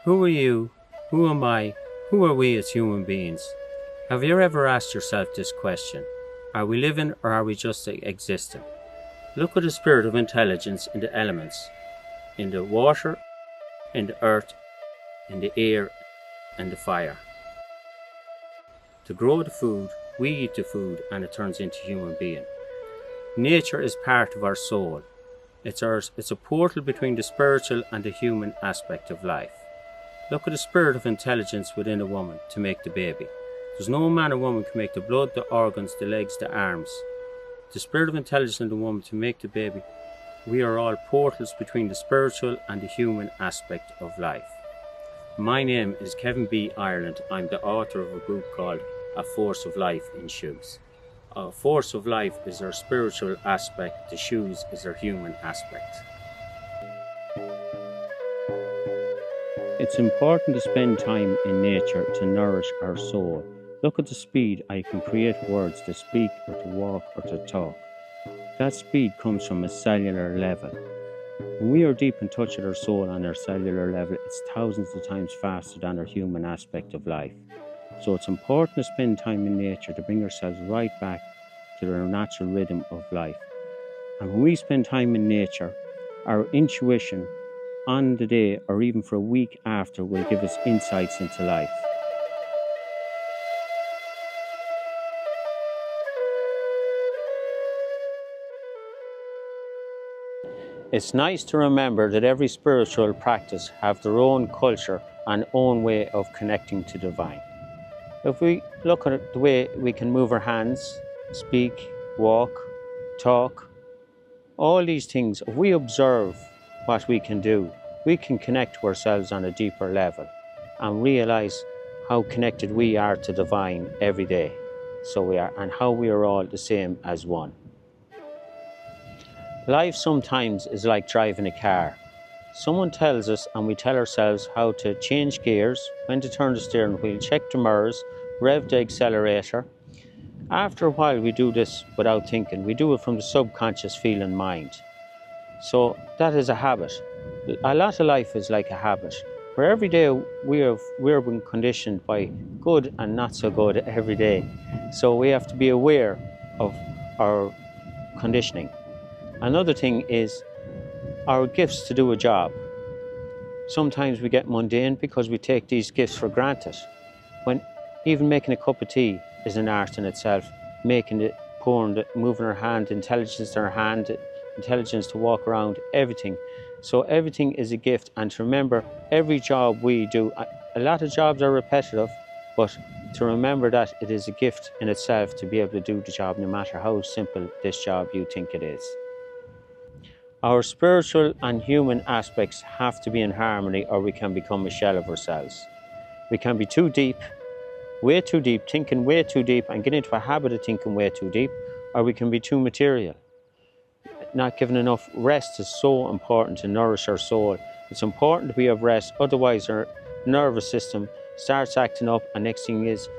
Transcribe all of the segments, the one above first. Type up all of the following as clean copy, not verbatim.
Who are you? Who am I? Who are we as human beings? Have you ever asked yourself this question? Are we living or are we just existing? Look at the spirit of intelligence in the elements, in the water, in the earth, in the air, and the fire. To grow the food, we eat the food and it turns into human being. Nature is part of our soul. It's a portal between the spiritual and the human aspect of life. Look at the spirit of intelligence within a woman to make the baby. There's no man or woman can make the blood, the organs, the legs, the arms. The spirit of intelligence in the woman to make the baby. We are all portals between the spiritual and the human aspect of life. My name is Kevin B. Ireland. I'm the author of a book called A Force of Life in Shoes. A force of life is our spiritual aspect, the shoes is our human aspect. It's important to spend time in nature to nourish our soul. Look at the speed I can create words to speak or to walk or to talk. That speed comes from a cellular level. When we are deep in touch with our soul on our cellular level, it's thousands of times faster than our human aspect of life. So it's important to spend time in nature to bring ourselves right back to our natural rhythm of life. And when we spend time in nature, our intuition on the day or even for a week after will give us insights into life. It's nice to remember that every spiritual practice have their own culture and own way of connecting to divine. If we look at the way we can move our hands, speak, walk, talk, all these things, if we observe what we can do, we can connect to ourselves on a deeper level and realize how connected we are to divine every day. So we are, and how we are all the same as one. Life sometimes is like driving a car. Someone tells us and we tell ourselves how to change gears, when to turn the steering wheel, check the mirrors, rev the accelerator. After a while we do this without thinking. We do it from the subconscious feeling mind. So that is a habit. A lot of life is like a habit, where every day we're being conditioned by good and not so good every day. So we have to be aware of our conditioning. Another thing is our gifts to do a job. Sometimes we get mundane because we take these gifts for granted. When even making a cup of tea is an art in itself, making it, pouring it, moving our hand, intelligence in our hand, intelligence to walk around, everything. So everything is a gift, and to remember every job we do, a lot of jobs are repetitive, but to remember that it is a gift in itself to be able to do the job no matter how simple this job you think it is. Our spiritual and human aspects have to be in harmony or we can become a shell of ourselves. We can be too deep, way too deep, thinking way too deep and get into a habit of thinking way too deep, or we can be too material. Not giving enough rest is so important to nourish our soul. It's important that we have rest, otherwise our nervous system starts acting up, and next thing is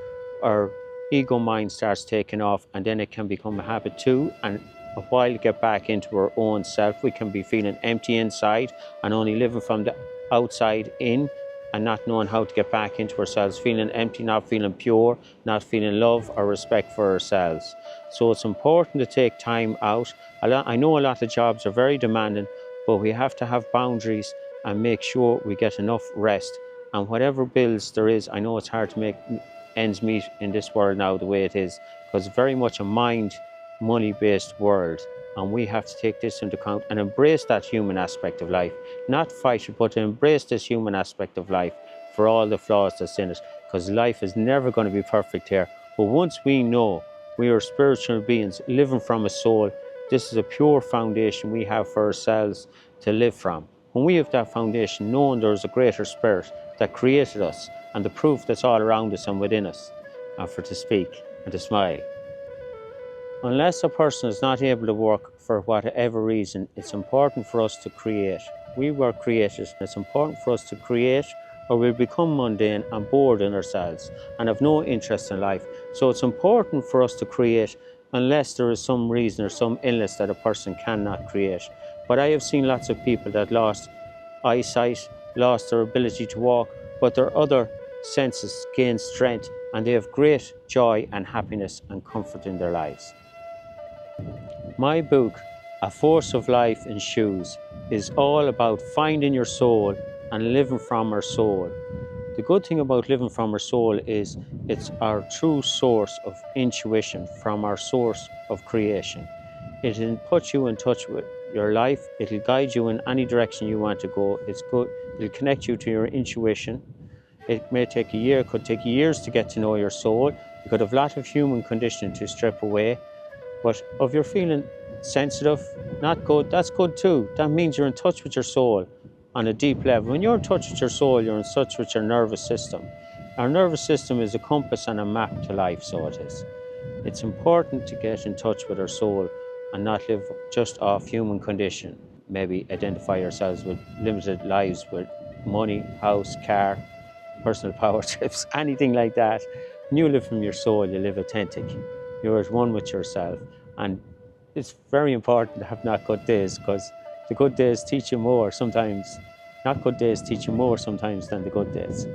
our ego mind starts taking off, and then it can become a habit too, and a while to get back into our own self. We can be feeling empty inside and only living from the outside in, and not knowing how to get back into ourselves, feeling empty, not feeling pure, not feeling love or respect for ourselves. So it's important to take time out. I know a lot of jobs are very demanding, but we have to have boundaries and make sure we get enough rest. And whatever bills there is, I know it's hard to make ends meet in this world now the way it is, because it's very much a money-based world. And we have to take this into account and embrace that human aspect of life. Not fight it, but to embrace this human aspect of life for all the flaws that's in it. Because life is never going to be perfect here. But once we know we are spiritual beings living from a soul, this is a pure foundation we have for ourselves to live from. When we have that foundation, knowing there's a greater spirit that created us and the proof that's all around us and within us, and for to speak and to smile. Unless a person is not able to work for whatever reason, it's important for us to create. We were creators, and it's important for us to create, or we'll become mundane and bored in ourselves and have no interest in life. So it's important for us to create, unless there is some reason or some illness that a person cannot create. But I have seen lots of people that lost eyesight, lost their ability to walk, but their other senses gain strength and they have great joy and happiness and comfort in their lives. My book, A Force of Life in Shoes, is all about finding your soul and living from our soul. The good thing about living from our soul is it's our true source of intuition from our source of creation. It'll put you in touch with your life. It'll guide you in any direction you want to go. It's good. It'll connect you to your intuition. It may take a year, it could take years to get to know your soul. You could have a lot of human conditioning to strip away. But if you're feeling sensitive, not good, that's good too. That means you're in touch with your soul on a deep level. When you're in touch with your soul, you're in touch with your nervous system. Our nervous system is a compass and a map to life, so it is. It's important to get in touch with our soul and not live just off human condition. Maybe identify ourselves with limited lives, with money, house, car, personal power trips, anything like that. When you live from your soul, you live authentic. You're at one with yourself. And it's very important to have not good days, because the good days teach you more sometimes. Not good days teach you more sometimes than the good days.